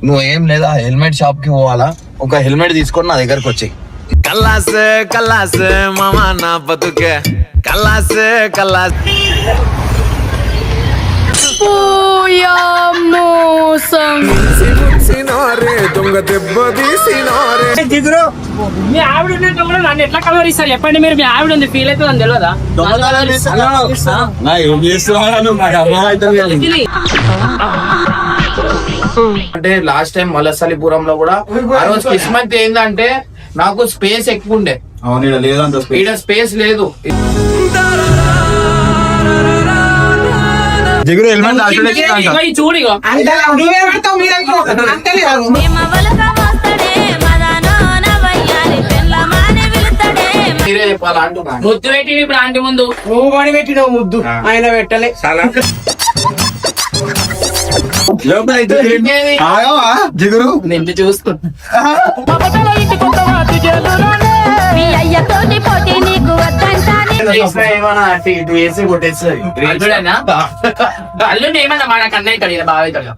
నువ్వు ఏం లేదా హెల్మెట్ షాప్ కి పోవాలా, ఒక హెల్మెట్ తీసుకొని నా దగ్గరకు వచ్చి. కల్లాస్ కల్లాస్ మామా నా బతుకే కల్లాస్ కల్లాస్. దొంగ దెబ్బ తీసినారే. మీ ఆవిడ ఉన్నట్టు కూడా నన్ను ఎట్లా కలవరిస్తారు చెప్పండి మీరు? మీ ఆవిడ ఉంది ఫీల్ అవుతుంది అని తెలియదా? అంటే లాస్ట్ టైం మలసలిపురంలో కూడా ఆ రోజు కిస్మత్ ఏంటంటే నాకు స్పేస్ ఎక్కువ ఉండే, ఈడ స్పేస్ లేదు. చూడు మీరే చెప్పాలా అంటున్నా. ముద్దు పెట్టి ఇప్పుడు ఆంటీ ముందు నువ్వు పడి పెట్టినావు ముద్దు, ఆయన పెట్టలే. జిగురు నేను చూసుకుంటా. అల్లు ఏమన్నా మన కన్నా అవుతాడు బాగా అవుతాడు.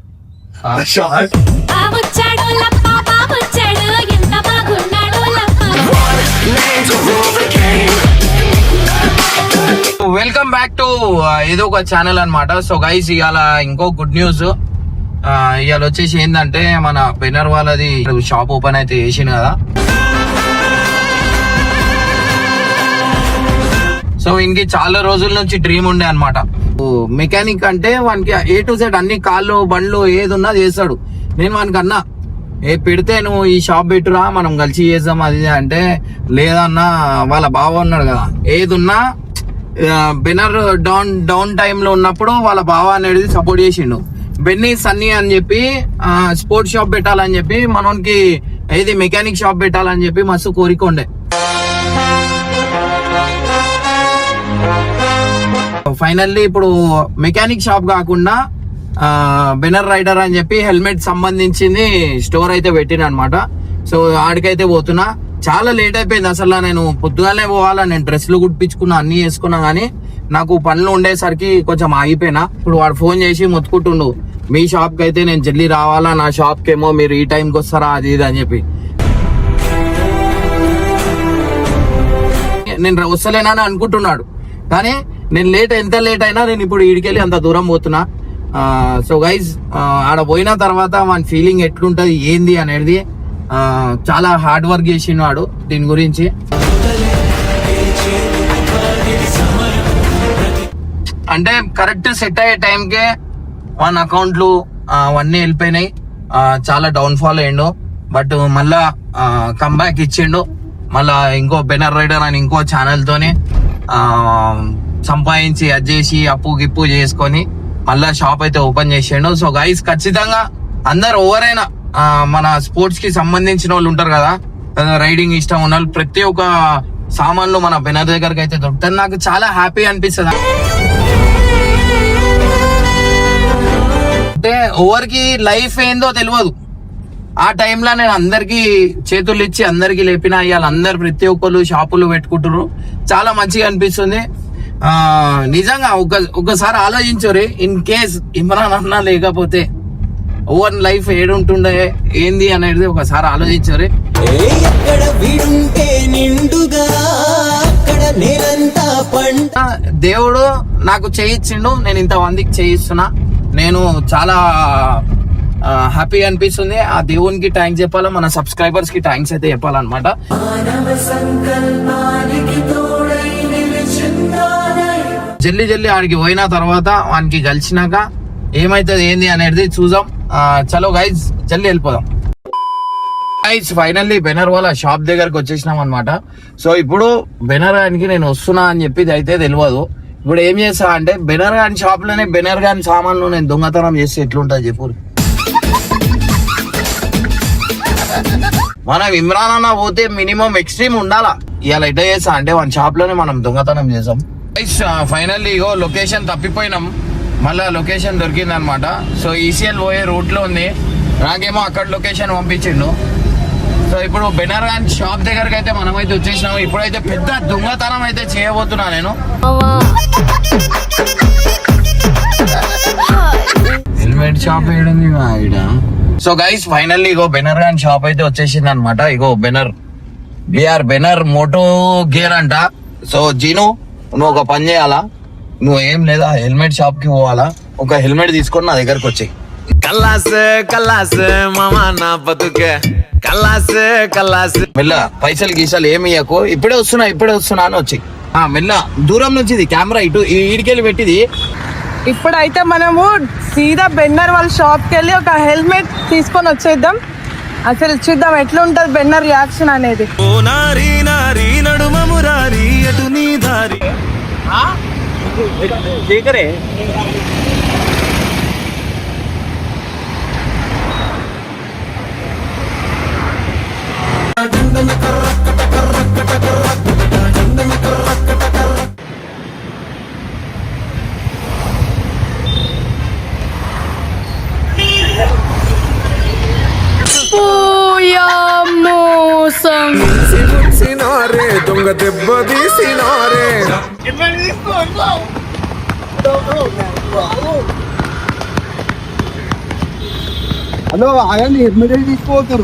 వెల్కమ్ బ్యాక్ టు ఏదో ఒక ఛానల్ అన్నమాట. సో గైస్ ఇవాళ ఇంకో గుడ్ న్యూస్. ఇవాళ వచ్చేసి ఏంటంటే మన బెనర్ వాళ్ళది షాప్ ఓపెన్ అయితే చేసింది కదా. సో ఇంకి చాలా రోజుల నుంచి డ్రీమ్ ఉండే అనమాట. మెకానిక్ అంటే వానికి A to Z అన్ని కాళ్ళు బండ్లు ఏది ఉన్నా చేస్తాడు. నేను వానికి అన్నా పెడితే నువ్వు ఈ షాప్ పెట్టురా మనం కలిసి చేద్దాం అది అంటే, లేదన్నా వాళ్ళ బావ ఉన్నాడు కదా, ఏది ఉన్నా బెనర్ డౌన్ టైమ్ లో ఉన్నప్పుడు వాళ్ళ బావ అనేది సపోర్ట్ చేసిండు. బెన్నీ సన్నీ అని చెప్పి స్పోర్ట్స్ షాప్ పెట్టాలని చెప్పి మనకి ఏది మెకానిక్ షాప్ పెట్టాలని చెప్పి మస్తు కోరిక ఉండే. ఫైనల్లీ ఇప్పుడు మెకానిక్ షాప్ కాకుండా బెనర్ రైడర్ అని చెప్పి హెల్మెట్ సంబంధించింది స్టోర్ అయితే పెట్టిన అనమాట. సో ఆడికైతే పోతున్నా. చాలా లేట్ అయిపోయింది అసలు. నేను పొద్దుగానే పోవాలా, నేను డ్రెస్లు కుట్టించుకున్నా అన్ని వేసుకున్నా కానీ నాకు పనులు ఉండేసరికి కొంచెం ఆగిపోయినా. ఇప్పుడు వాడు ఫోన్ చేసి మొత్తుకుంటుండు, మీ షాప్ కి అయితే నేను జల్దీ రావాలా, నా షాప్ కి ఏమో మీరు ఈ టైంకి వస్తారా అది ఇది అని చెప్పి. నేను వస్తలేనని అనుకుంటున్నాడు కానీ నేను ఎంత లేట్ అయినా నేను ఇప్పుడు ఈడికెళ్ళి అంత దూరం పోతున్నా. సో గైజ్ ఆడ పోయిన తర్వాత మన ఫీలింగ్ ఎట్లుంటది ఏంది అనేది చాలా హార్డ్ వర్క్ చేసినాడు దీని గురించి. అంటే కరెక్ట్ సెట్ అయ్యే టైంకే మన అకౌంట్లు అవన్నీ వెళ్ళిపోయినాయి. చాలా డౌన్ ఫాల్ అయ్యిండు. బట్ మళ్ళా కంబ్యాక్ ఇచ్చిండు. మళ్ళా ఇంకో బెనర్ రైడర్ అని ఇంకో ఛానల్ తోని సంపాదించి అది చేసి అప్పు గిప్పు చేసుకొని మళ్ళా షాప్ అయితే ఓపెన్ చేసిండు. సో గైస్ ఖచ్చితంగా అందరు ఎవరైనా మన స్పోర్ట్స్ కి సంబంధించిన వాళ్ళు ఉంటారు కదా, రైడింగ్ ఇష్టం ఉన్న వాళ్ళు, ప్రతి ఒక్క సామాన్లు మన బెనర్ దగ్గరకు అయితే దొరుకుతుంది. నాకు చాలా హ్యాపీ అనిపిస్తుంది. అంటే ఎవరికి లైఫ్ ఏందో తెలియదు. ఆ టైంలో నేను అందరికి చేతులు ఇచ్చి అందరికి లేపిన, ఇవాళ అందరు ప్రతి ఒక్కరు షాపులు పెట్టుకుంటారు. చాలా మంచిగా అనిపిస్తుంది. నిజంగా ఒకసారి ఆలోచించరు, ఇన్ కేస్ ఇమ్రాన్ అన్నా లేకపోతే ఓవర్ లైఫ్ ఏడుంటుండే ఏంది అనేది ఒకసారి ఆలోచించరు. దేవుడు నాకు చేయించిండు, నేను ఇంతమందికి చేయిస్తున్నా. నేను చాలా హ్యాపీ అనిపిస్తుంది. ఆ దేవునికి థ్యాంక్స్ చెప్పాలా, మన సబ్స్క్రైబర్స్ కి థ్యాంక్స్ అయితే చెప్పాలన్నమాట. జల్లి ఆడికి పోయిన తర్వాత వానికి కలిసినాక ఏమైతుంది ఏంది అనేది చూద్దాం. చలో గైజ్ జల్దీ వెళ్ళిపోదాం. గైజ్ ఫైనల్లీ బెనర్ వాళ్ళ షాప్ దగ్గరకు వచ్చేసినాం అనమాట. సో ఇప్పుడు బెనర్ గానికి నేను వస్తున్నా అని చెప్పి అయితే తెలియదు. ఇప్పుడు ఏం చేస్తా అంటే బెనర్ గాని షాప్ లోనే బెనర్ గాని సామాన్లు నేను దొంగతనం చేస్తే ఎట్లుంటది చెప్పు. మనం ఇమ్రాన్ అన్న పోతే మినిమం ఎక్స్ట్రీమ్ ఉండాలా. ఇవాళ ఎట్లా చేస్తా అంటే వన్ షాప్ లోనే మనం దొంగతనం చేసాం. ఫైనల్లీ ఇగో లొకేషన్ తప్పిపోయినాం, మళ్ళా లొకేషన్ దొరికింది అనమాట. సో ఈసీఎల్ పోయే రూట్ లో ఉంది. నాకేమో అక్కడ లొకేషన్ పంపించిండు. సో ఇప్పుడు బెనర్ గాన్ షాప్ దగ్గరకు అయితే మనమైతే వచ్చేసినాము. ఇప్పుడైతే పెద్ద దొంగతనం అయితే చేయబోతున్నా నేను. హెల్మెట్ షాప్ ఏడుంది ఈడ? సో గైస్ ఫైనల్లీ ఇగో బెనర్ గాని షాప్ అయితే వచ్చేసింది అనమాట. ఇగో బెనర్ బెనర్ మోటో గేర్ అంట. సో జీను నువ్వు ఒక పని చేయాలా, నువ్వు ఏం లేదా హెల్మెట్ షాప్ కి పోవాలా, ఒక హెల్మెట్ తీసుకొని నా దగ్గరకు వచ్చి కల్లాస్ కల్లాస్ మామా నా బతుకే కల్లాస్ కల్లాస్. మెల్ల పైసలు గీసాలు ఏమి ఇయ్యకు, ఇప్పుడే వస్తున్నా అని వచ్చి మెల్ల దూరం నుంచి ఇది కెమెరా ఇటు ఈడికెళ్ళి పెట్టిది. ఇప్పుడైతే మనము సీదా బెన్నర్ వాళ్ళ షాప్కి వెళ్ళి ఒక హెల్మెట్ తీసుకొని వచ్చేద్దాం. అసలు చూద్దాం ఎట్లా ఉంటుంది బెన్నర్ రియాక్షన్ అనేది. సినారే దొంగ దెబ్బ తీసినారే. హలో ఆగండి, హెల్మెట్ తీసుకోవద్దు.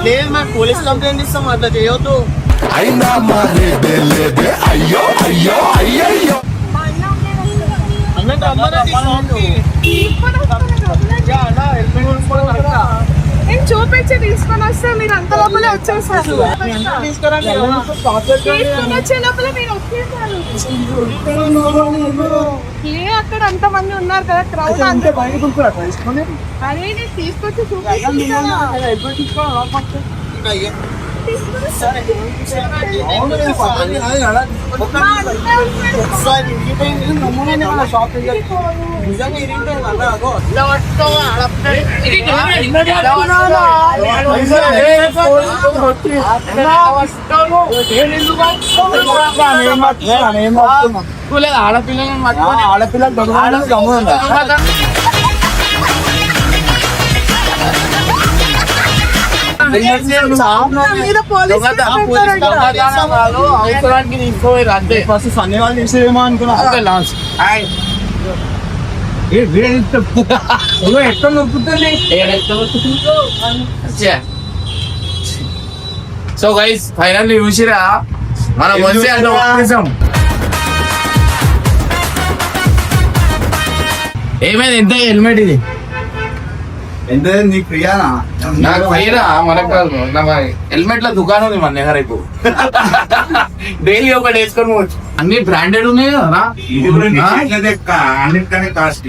లేదు మాకు పోలీస్ కంప్లైంట్ ఇస్తాం, అట్లా చేయొద్దు. నేను చూపించి తీసుకొని వస్తే మీరు అంత లోపలే వచ్చేసారు. తీసుకొని వచ్చే లోపల మీరు వచ్చేసారు. అక్కడ అంత మంది ఉన్నారు కదా, క్రౌడ్ అంత. అదే నేను తీసుకొచ్చి అవసరానికి తీసుకోవాలి అంతే. ఫస్ట్ సన్నీ వాళ్ళు తీసేమో అనుకున్నా. ఎక్కడ నొప్పుతుంది. సో గైస్ ఫైనల్లీ చూసిరా మనం వచ్చి అంటాం. ఏమైంది ఎంత హెల్మెట్ ఇది ఎంత నీకు ప్రియానా? నాకు పోయిరా మనకు హెల్మెట్ల దుకాణం ఉంది మన దగ్గర. ఇప్పుడు డైలీ ఒకటి వేసుకొని పోవచ్చు. అన్ని బ్రాండెడ్ ఉన్నాయి కదా. అన్నిటికనే కాస్ట్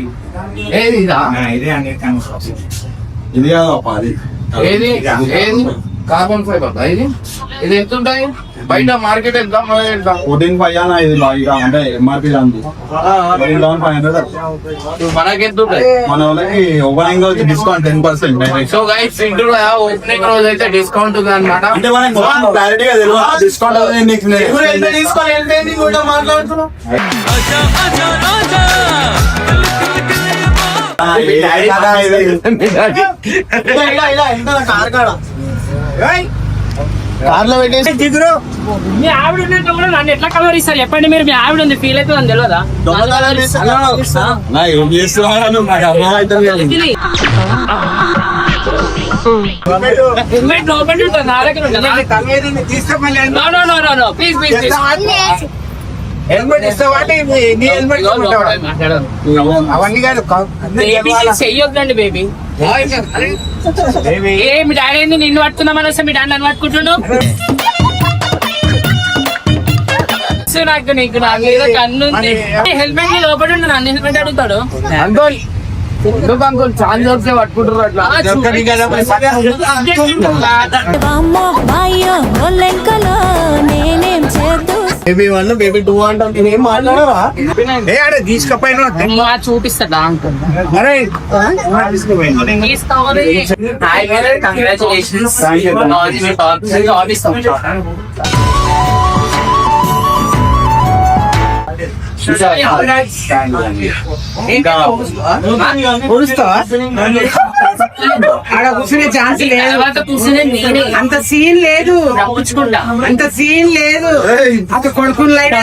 ఏది ఇదా? ఇదే అన్నిటికనే ఇది కాదు అది. ఏది ఏది కార్బన్ ఫైబర్ ఇది. ఇది ఎంత ఉంటాయి బయట మార్కెట్ ఎంత? 14,500 ఇది అంటే ఎంఆర్పీ దాంది 14,500. మనకెంత ఉంటాయి? మన వాళ్ళకి ఓపెనింగ్ రోజు డిస్కౌంట్ 10%. సో గైస్ ఇంట్లో ఓపెనింగ్ రోజు అయితే డిస్కౌంట్ ఉంది అనమాట. అంటే మనకి క్లారిటీగా తెలియదు డిస్కౌంట్ తీసుకొని వెళ్ళిపోయింది కూడా మాట్లాడుతున్నాం. కార్లో పెట్టేసి దిగురు. మీ ఆవిడ ఉన్నట్టు కూడా నన్ను ఎట్లా కలర్ ఇస్తారు చెప్పండి మీరు. మీ ఆవిడ ఉంది ఫీల్ అవుతుంది తెలియదా? ఏం చేస్తున్నాను నాకు అర్థమవుతుంది. హెల్మెట్ లోపల ఉంటుంది, నా దగ్గర ఉంటుంది. ప్లీజ్ ప్లీజ్ హెల్మెట్ ఇస్తావాటి నీ హెల్మెట్ అవన్నీ కాదు. చెయ్యొద్దండి బేబీ. ఏ మీ డాడీ ఏంది నిన్ను పట్టుకుందామని వస్తే మీ డాడీ నన్ను పట్టుకుంటున్నాడు. నాకు నీకు నా మీద కన్ను హెల్మెట్ లోపల ఉండి నన్ను హెల్మెట్ అడుగుతాడు. అంకుల్ ఎందుకు అంకుల్ ఛాన్స్ వస్తే పట్టుకుంటారు అట్లా. బేబీ 1 బేబీ 2 అంటాం. నేనేం మాట్లాడరా తీసుకపోయినా చూపిస్తాడా అంకుల్? కంగ్రాచులేషన్స్. ఆడ కూర్చునే ఛాన్స్ లేదు, తర్వాత కూర్చునే నేనే అంత సీన్ లేదు, నవ్వుకుంటా. అంత సీన్ లేదు. అక్కడ కొడుకుని లైట్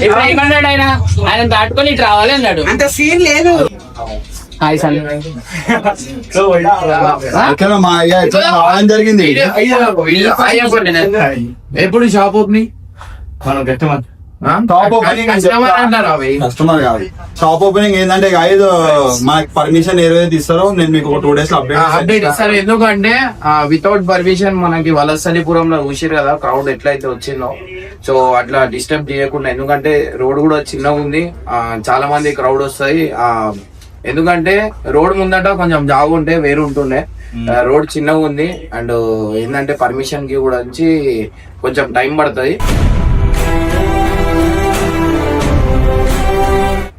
ఇప్పుడు ఏమన్నాడు ఆయన దాటుకొని ఇటు రావాలి అన్నాడు. అంత సీన్ లేదు. హాయ్ సన్ జరిగింది. ఎప్పుడు షాప్ ఓపెనింగ్ కస్టమర్ కాదు, షాప్ ఓపెనింగ్ ఏంటంటే ఐదు మనకి పర్మిషన్ ఏదైతే ఇస్తారో నేను మీకు ఒక 2 days లో అప్డేట్ ఇస్తారు. ఎందుకంటే వితౌట్ పర్మిషన్ మనకి వలసలిపురంలో చూసిరు కదా క్రౌడ్ ఎట్లయితే వచ్చిందో. సో అట్లా డిస్టర్బ్ చేయకుండా, ఎందుకంటే రోడ్ కూడా చిన్నగా ఉంది, చాలా మంది క్రౌడ్ వస్తాయి. ఎందుకంటే రోడ్ ముందట కొంచెం జాగు ఉంటే వేరు ఉంటుండే, రోడ్ చిన్నగా ఉంది. అండ్ ఏంటంటే పర్మిషన్ కి కూడా వచ్చి కొంచెం టైం పడుతుంది.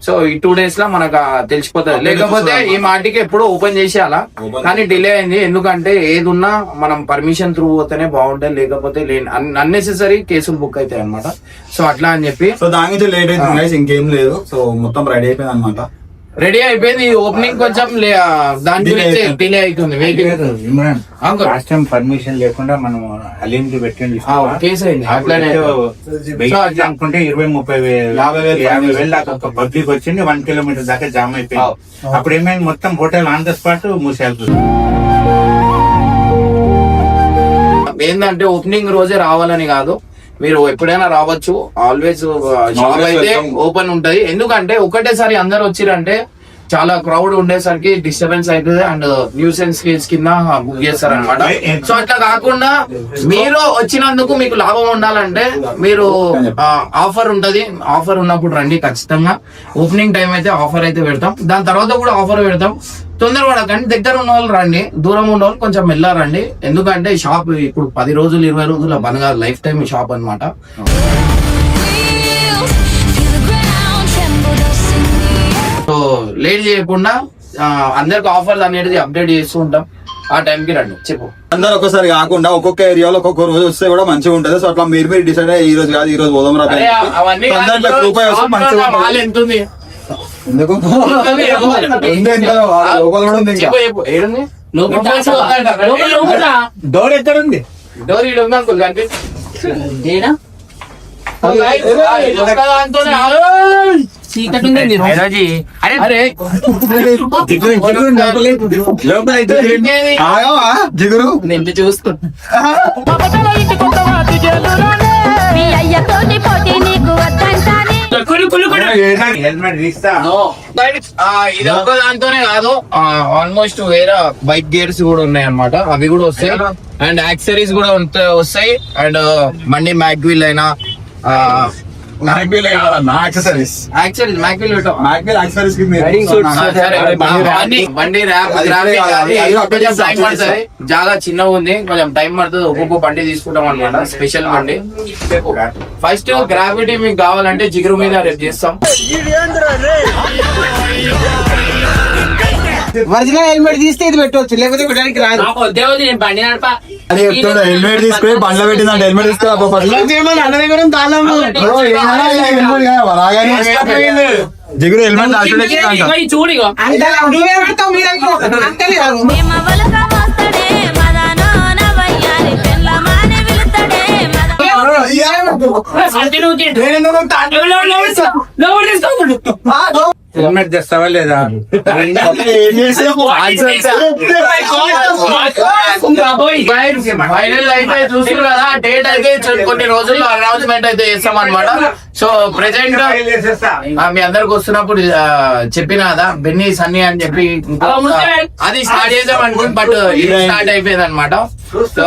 సో ఈ 2 days లో మనకు తెలిసిపోతుంది. లేకపోతే ఈ మాటికి ఎప్పుడు ఓపెన్ చేసేయాలా, కానీ డిలే అయింది. ఎందుకంటే ఏది ఉన్నా మనం పర్మిషన్ త్రూ పోతేనే బాగుంటుంది, లేకపోతే అన్నెసెసరీ కేసులు బుక్ అవుతాయి అనమాట. సో అట్లా అని చెప్పి సో దాని నుంచి లేట్ అవుతుంది, ఇంకేం లేదు. సో మొత్తం రెడీ అయిపోయింది అనమాట. రెడీ అయిపోయింది. ఓపెనింగ్ కొంచెం దాని గురించి డిలే అవుతుంది. లాస్ట్ టైం పర్మిషన్ లేకుండా మనం అలీంకి పెట్టండి కేసు అయింది అట్లానే. అనుకుంటే 20-30,000 దాకా పబ్లిక్ వచ్చింది. 1 kilometer దాకా జామ్ అయిపోయింది. అప్పుడు ఏమైంది, మొత్తం హోటల్ ఆన్ ద స్పాట్ మూసేయాల్సి. ఏంటంటే ఓపెనింగ్ రోజే రావాలని కాదు, మీరు ఎప్పుడైనా రావచ్చు. ఆల్వేస్ షాప్ అయితే ఓపెన్ ఉంటది. ఎందుకంటే ఒకటేసారి అందరు వచ్చిరంటే చాలా క్రౌడ్ ఉండేసరికి డిస్టర్బెన్స్ అవుతుంది అండ్ న్యూసెన్స్ కేస్ కింద బుక్ చేస్తారు అనమాట. సో అట్లా కాకుండా మీరు వచ్చినందుకు మీకు లాభం ఉండాలంటే మీరు ఆఫర్ ఉంటది, ఆఫర్ ఉన్నప్పుడు రండి ఖచ్చితంగా. ఓపెనింగ్ టైం అయితే ఆఫర్ అయితే పెడతాం, దాని తర్వాత కూడా ఆఫర్ పెడతాం. తొందరపడకండి, దగ్గర ఉన్న వాళ్ళు రండి, దూరం ఉన్న వాళ్ళు కొంచెం వెళ్ళారండి. ఎందుకంటే షాప్ ఇప్పుడు 10 రోజులు 20 రోజుల బంద్ కాదు, లైఫ్ టైం షాప్ అనమాట. సో లేట్ చేయకుండా అందరికి ఆఫర్ అనేది అప్డేట్ చేస్తూ ఉంటాం. ఆ టైంకి రండి. చెప్పు. అందరు ఒకసారి కాకుండా ఒక్కొక్క ఏరియాలో ఒక్కొక్క రోజు వస్తే కూడా మంచిగా ఉంటది. సో అట్లా మీరు డిసైడ్ అయ్యి ఈ రోజు కాదు, ఈ రోజు పోదాం రా. అవన్నీ రూపాయి వస్తే మంచిగా ఎంత ఉంది? ఎందుకు డోర్ ఎక్కడ ఉంది? డోర్ ఈడ ఉంది అంకుల్, కనిపిస్తుంది. చీకటి ఉంది. అరే జిగురు నిన్ను చూసుకుంటా హెల్మెట్ తీస్తా. ఇది ఒక్క దాంతోనే కాదు, ఆల్మోస్ట్ వేరే బైక్ గేర్స్ కూడా ఉన్నాయి అన్నమాట. అవి కూడా వస్తాయి అండ్ యాక్సరీస్ కూడా వస్తాయి. అండ్ బండి మ్యాక్విల్ అయినా బండి చాలా చిన్నగా ఉంది, కొంచెం టైం పడుతుంది. ఒక్కొక్క బండి తీసుకుంటాం అనమాట, స్పెషల్ బండి. ఫస్ట్ గ్రావిటీ మీకు కావాలంటే జిగురు మీద రేపు చేస్తాం. ఒరిజినల్ హెల్మెట్ తీస్తే ఇది పెట్టవచ్చు, లేకపోతే పెట్టడానికి రాదు. నేను బండి నడప హెల్మెట్ తీసుకుని బండ్లో పెట్టిందంటే హెల్మెట్ తీసుకురా. జిగురు హెల్మెట్ చూడిగో హెల్మెట్ తెస్తావా లేదా? ఫైనల్ అయితే చూసారు కదా, డేట్ అయితే కొన్ని రోజుల్లో అనౌన్స్మెంట్ అయితే చేస్తాం అనమాట. సో ప్రెసెంట్ మీ అందరికి వస్తున్నప్పుడు చెప్పిన కదా బెన్నీ సన్నీ అని చెప్పి అది స్టార్ట్ చేద్దాం అనుకుంది, బట్ ఇది స్టార్ట్ అయిపోయింది అనమాట. సో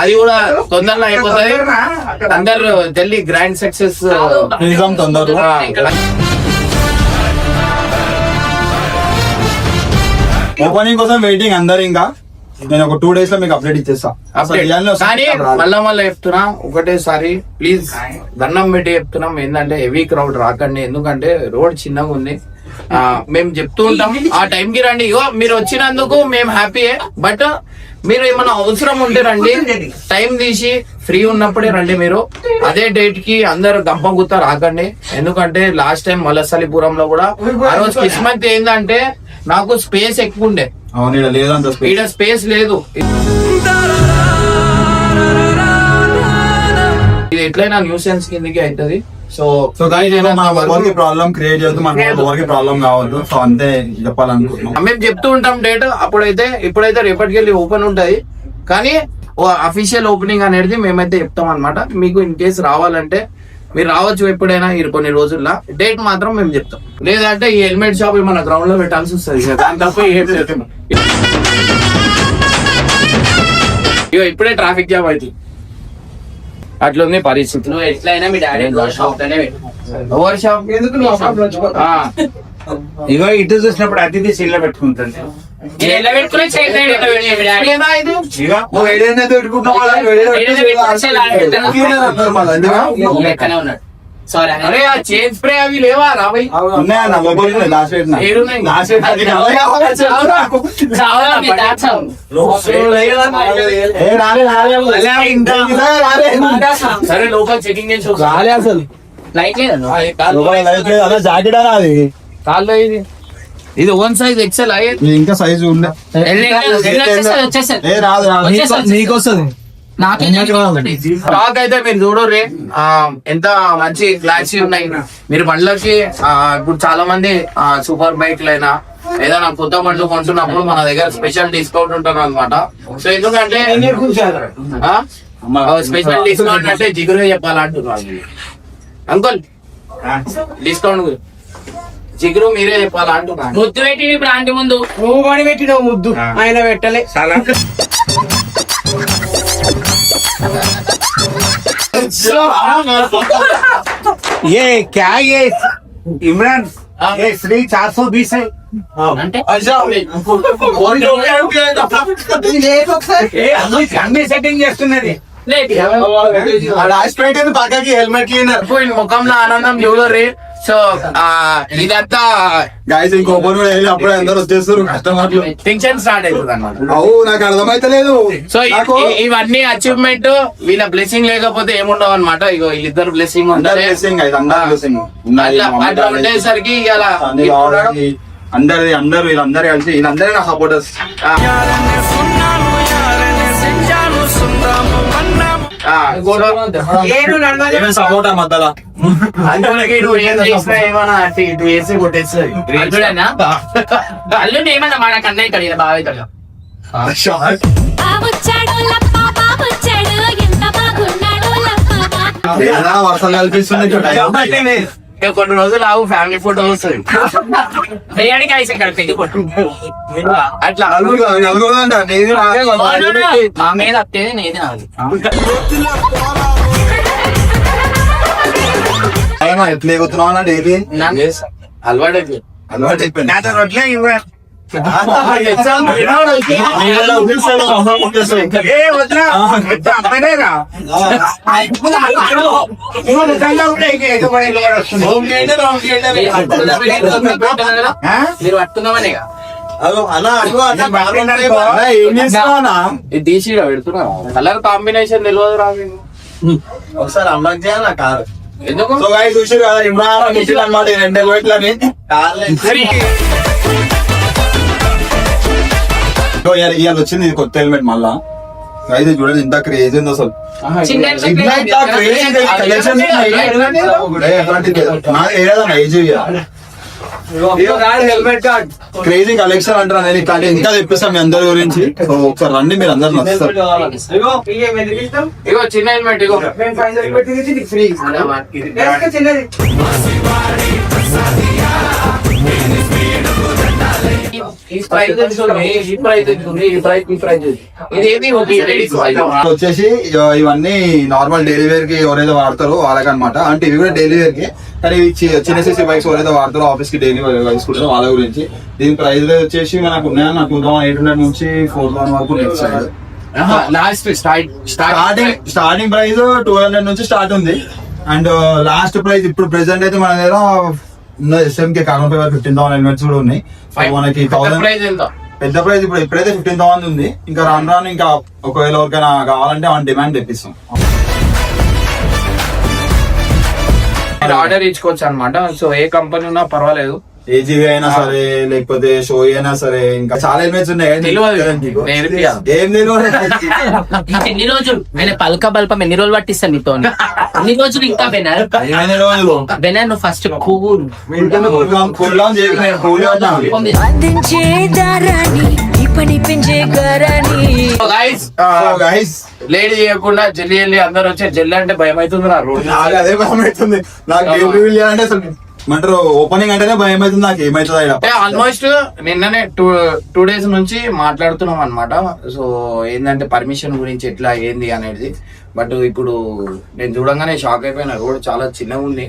అది కూడా తొందరలో అయిపోతుంది. అందరు ఢిల్లీ గ్రాండ్ సక్సెస్ తొందరగా. ఓపెనింగ్ కోసం వెయిటింగ్ అందరు. ఇంకా నేను ఒక 2 days లో మీకు అప్డేట్ ఇచ్చేస్తా. కానీ మళ్ళా చెప్తున్నా ఒకటేసారి ప్లీజ్ దండం పెట్టి చెప్తున్నాం, ఏంటంటే హెవీ క్రౌడ్ రాకండి. ఎందుకంటే రోడ్ చిన్నగా ఉంది మేము చెప్తూ ఉంటాం ఆ టైంకి రండి. ఇగో మీరు వచ్చినందుకు మేము హ్యాపీయే, బట్ మీరు ఏమైనా అవసరం ఉంటే రండి, టైం తీసి ఫ్రీ ఉన్నప్పుడే రండి. మీరు అదే డేట్ కి అందరు గంప గుత్త రాకండి, ఎందుకంటే లాస్ట్ టైం మలసలిపురంలో కూడా ఆ రోజు కిస్మత్ ఏంటంటే నాకు స్పేస్ ఎక్కువ ఉండే, అవును ఈడ లేదు అంత space. ఈడ స్పేస్ లేదు. ఇది ఎట్లయినా న్యూసెన్స్ కిందకి అవుతుంది. సో సో గైస్ మన ఎవరికి ప్రాబ్లం క్రియేట్ చేద్దాం, మన ఎవరికి ప్రాబ్లం కావద్దు. సో అంతే చెప్పాలనుకుంటున్నాం. మేము చెప్తూ ఉంటాం డేట్ అప్పుడైతే, ఇప్పుడైతే రేపటికెళ్ళి ఓపెన్ ఉంటది, కానీ అఫీషియల్ ఓపెనింగ్ అనేది మేమైతే చెప్తాం అన్నమాట. మీకు ఇన్ కేసు రావాలంటే మీరు రావచ్చు ఎప్పుడైనా కొన్ని రోజుల్లో, డేట్ మాత్రం మేము చెప్తాం. లేదంటే ఈ హెల్మెట్ షాప్ మన గ్రౌండ్ లో పెట్టాల్సి వస్తుంది, దాని తప్ప ఏం లేదు. ఇగో ఇప్పుడే ట్రాఫిక్ జామ్ అవుతుంది, అట్లుంది పరిస్థితులు. ఎట్లయినా మీ డాడీ షాప్ లోనే పెట్టు. ఓవర్ షాప్ ఇగో ఇటు చూసినప్పుడు అతిథి సీన్లో పెట్టుకుంటుంది. ఎలా పెట్టుకుని చేయట్లేదు ఎట్లా పెట్టుకుని మీ డాడీ? ఏదా ఇది? ఇగో నువ్వు ఏదైనా పెట్టుకుంటున్నావు కదా, ఏదైనా ఏదైనా పెట్టుకుంటే ఇలా పెట్టాను. పెట్టుకుంటున్నావు మళ్ళా, ఎందుకు? లెక్కనే ఉన్నాడు. సారీ అరే ఆ చైన్ స్ప్రే అవి లేవా రాబోయ్? ఉన్నాయా నా లోపలికి ఉన్నాయి, లాస్ట్ పెట్టినా. ఏడున్నాయి? లాస్ట్ పెట్టినా, అది కావాలి కావాలి. చాలా మీ డాడ్ సాంగ్. ఏ రాలే, రాలే. ఇంకా రాలే. సరే లోపల చెకింగ్ చేసి వస్తా. లైట్ లేదు లోపల లైట్ లేదు, అదే జాకెట్ అనా అది. కాల్లో ఇది ఓన్ సైజ్ ఎక్సెల్ అయ్యే. ఇది ఇంకా సైజు ఉండే. వచ్చేసారు. ఏ రాదు రాదు. నీకు వస్తుంది. స్టాక్ అయితే మీరు చూడరు ఎంత మంచి క్లాసీ ఉన్నాయి. మీరు బండ్లకి ఇప్పుడు చాలా మంది సూపర్ బైక్లైనా ఏదైనా కొత్త బండ్లు కొంటున్నప్పుడు మన దగ్గర స్పెషల్ డిస్కౌంట్ ఉంటుంది అనమాట. సో ఎందుకంటే స్పెషల్ డిస్కౌంట్ అంటే జిగురే చెప్పాలంటున్నారు అంకుల్. డిస్కౌంట్ జిగురు మీరే చెప్పాలంటున్నారు. ముద్దు పెట్టి ఇప్పుడు ఆంటీ ముందు నువ్వు పడి పెట్టినావు ముద్దు, ఆయన పెట్టలే. చాలా ये क्या ये इमरान ये श्री 420 है అంటే అన్ని సెట్టింగ్ చేస్తున్నది. లాస్ట్ పెట్టింది పక్కకి హెల్మెట్ క్లీనర్. ముఖంలో ఆనందం చూడరు. సో ఇదంతా గాయస్ ఇంకో ఓపెన్ కూడా వేయాలి, అప్పుడే అందరూ వచ్చేస్తారు కస్టమర్లు. టెన్షన్ స్టార్ట్ అవుతుంది అన్నమాట. అవు నాకు అర్థమైతలేదు. సో ఇవన్నీ అచీవ్మెంట్ వీళ్ళ బ్లెస్సింగ్ లేకపోతే ఏముండవు అనమాట. ఇగో వీళ్ళిద్దరు బ్లెస్సింగ్ అందరి blessing guys, అందరి blessing. అట్లా ఉండేసరికి ఇలా అందరు వీళ్ళందరూ కలిసి వీళ్ళందరూ నా సపోర్టర్స్. సపోర్టర్ మధ్యలో అల్లు ఏమన్నా మన కన్నా ఇక్కడ బాగా అవుతాడు. బాబొచ్చాడు లప్ప బాబొచ్చాడు ఎంత బాగున్నాడు లప్ప వర్షాలు కల్పిస్తుంది. కొన్ని రోజులు ఆవు ఫ్యామిలీ ఫోటో వస్తుంది బిర్యానీకి ఐస్ ఇక్కడ పెళ్లి కొట్టు అట్లా. మా మీద అత్తేది నేది నాది. ఎట్లా ఎగుతున్నావు డైలీ అలవాటు అలవాటు అయిపోయింది. నాతో రొట్లే ఇమరాన్ ఏ వద్దా అమ్మనేరా మీరు పట్టుకున్నామనే ఏం చేస్తున్నావునా? ఇది తీసి పెడుతున్నా. కలర్ కాంబినేషన్ తెలియదు రా మీకు. ఒకసారి అమ్మకి చేయాలి కారు. ఎందుకు సో గాయ్స్ చూసారు కదా ఇమ్రాన్ నిఖిల్ అన్నమాట ఈ 2 ఎలివేట్లని ఇవాళ వచ్చింది ఇది కొత్త హెల్మెట్ మళ్ళా. అయితే చూడండి ఇంత క్రేజ్ ఉంది అసలు. క్రేజీ కలెక్షన్ అంటారు నేను ఇట్లాంటి ఇంకా తెప్పిస్తాం మీ అందరి గురించి. సో ఒకసారి రండి మీరు అందరు నచ్చుతారు. ఇగో చిన్న హెల్మెట్ ఇగో ఫ్రీ చిన్నది. ఈ ప్రైస్ తెలుస్తుంది, ఈ ప్రైస్ తెలుస్తుంది, ఈ ప్రైస్ ఈ ప్రైస్ ఇదేది వచ్చేసి ఇవన్నీ నార్మల్ డైలీ వేర్ కి ఎవరైతే వాడతారో వాళ్ళకనమాట. అంటే ఇవి కూడా డైలీ వేర్ కి, కానీ చిన్న సీసీ బైక్స్ ఎవరైతే వాడతారో ఆఫీస్ కి డైలీ వేసుకుంటారో వాళ్ళ గురించి. దీని ప్రైస్ వచ్చేసి మనకు ఉన్నాయన్న 2800 నుంచి 4000 వరకు ఉన్నాయి. లాస్ట్ స్టార్టింగ్ ప్రైస్ 1200 నుంచి స్టార్ట్ ఉంది. అండ్ లాస్ట్ ప్రైస్ ఇప్పుడు ప్రెసెంట్ అయితే మన దగ్గర SMK కార్బన్ ఫైబర్ 15,000 హెల్మెట్స్ కూడా ఉన్నాయి. సో మనకి 1000 ప్రైస్ ఎంత? పెద్ద ప్రైస్ ఇప్పుడు ఇప్పుడైతే 15,000 ఉంది. ఇంకా రాను ఇంకా ఒకవేళ ఎవరికైనా కావాలంటే మన డిమాండ్ తెప్పిస్తాం. ఆర్డర్ ఇచ్చుకోవచ్చు అనమాట. సో ఏ కంపెనీ ఉన్నా పర్వాలేదు, AGV అయినా సరే లేకపోతే షోయి అయినా సరే, ఇంకా చాలా హెల్మెట్స్ ఉన్నాయి. తెలియదు, నేర్పియాలి. ఏం తెలియదు. ఎన్ని రోజులు ఆయన పల్క బల్పం ఎన్ని రోజులు పట్టిస్తాను నీతో? ఎన్ని రోజులు ఇంకా బెనర్ ఏమైనా రోజులు బెనర్ నువ్వు ఫస్ట్ కూల్ అందించే దారాన్ని ఈ పని పెంచే గారాన్ని గైస్ లేడీ చేయకుండా జల్లి వెళ్ళి అందరు వచ్చే జల్లి అంటే భయం అవుతుంది నా రోడ్. నాకు అదే భయం అవుతుంది. నాకు గేమ్ రివీల్ చేయాలంటే అసలు ఏమంటారు, ఓపెనింగ్ అంటేనే భయం అవుతుంది. నాకు ఏమవుతుంది ఆల్మోస్ట్ నిన్ననే 2 days నుంచి మాట్లాడుతున్నాం అనమాట. సో ఏంటంటే పర్మిషన్ గురించి ఎట్లా ఏంది అనేది. బట్ ఇప్పుడు నేను చూడంగానే షాక్ అయిపోయినా. రోడ్ చాలా చిన్నగా ఉంది.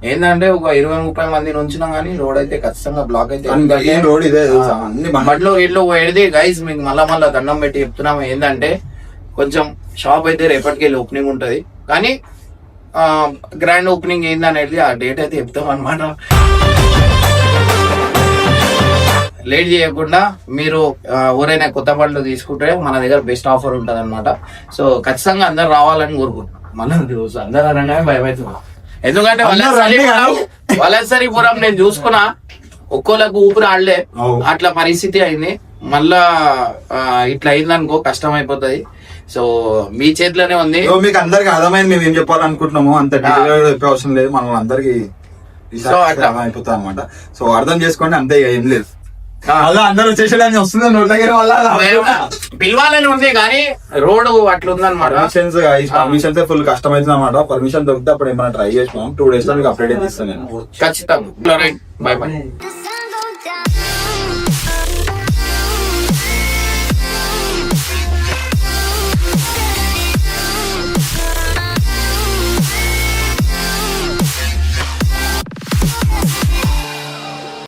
ఏంటంటే ఒక 20-30 మంది నుంచినా గానీ రోడ్ అయితే ఖచ్చితంగా బ్లాక్ అయితే రోడ్ ఇదే బండ్లో ఇల్లు పోయేది. గైస్ మీకు మళ్ళా దండం పెట్టి చెప్తున్నాం. ఏంటంటే కొంచెం షాప్ అయితే రేపటికి వెళ్ళి ఓపెనింగ్ ఉంటది, కానీ గ్రాండ్ ఓపెనింగ్ ఏందనేది ఆ డేట్ అయితే చెప్తాం అనమాట. లేట్ చేయకుండా మీరు ఎవరైనా కొత్త బండ్లు తీసుకుంటే మన దగ్గర బెస్ట్ ఆఫర్ ఉంటది అనమాట. సో ఖచ్చితంగా అందరు రావాలని కోరుకుంటున్నాం. మళ్ళీ అందరూ అనగానే భయం అవుతుంది. ఎందుకంటే వలసరిపురం నేను చూసుకున్నా, ఒక్కోళ్ళకు ఊపిరి ఆడలే అట్లా పరిస్థితి అయింది. మళ్ళా ఇట్లా అయిందనుకో కష్టం అయిపోతుంది. సో మీ చేతిలోనే ఉంది. మీకు అందరికి అర్థమైంది మేము ఏం చెప్పాలనుకుంటున్నాము. అంత చెప్పే అవసరం లేదు, మనం అందరికి అయిపోతాం అనమాట. సో అర్థం చేసుకోండి, అంతే, ఏం లేదు. అలా అందరూ వచ్చేసేయడానికి వస్తుంది రోడ్ దగ్గర వల్ల పిలవాలని ఉంది, కానీ రోడ్ అట్లా ఉందన్నమాట. పర్మిషన్స్ ఫుల్ కష్టం అవుతుంది అనమాట. పర్మిషన్ దొరికితే అప్పుడు ఏమైనా ట్రై చేసినాం. 2 days లో మీకు అప్డేట్ ఇస్తాను నేను ఖచ్చితంగా. By by.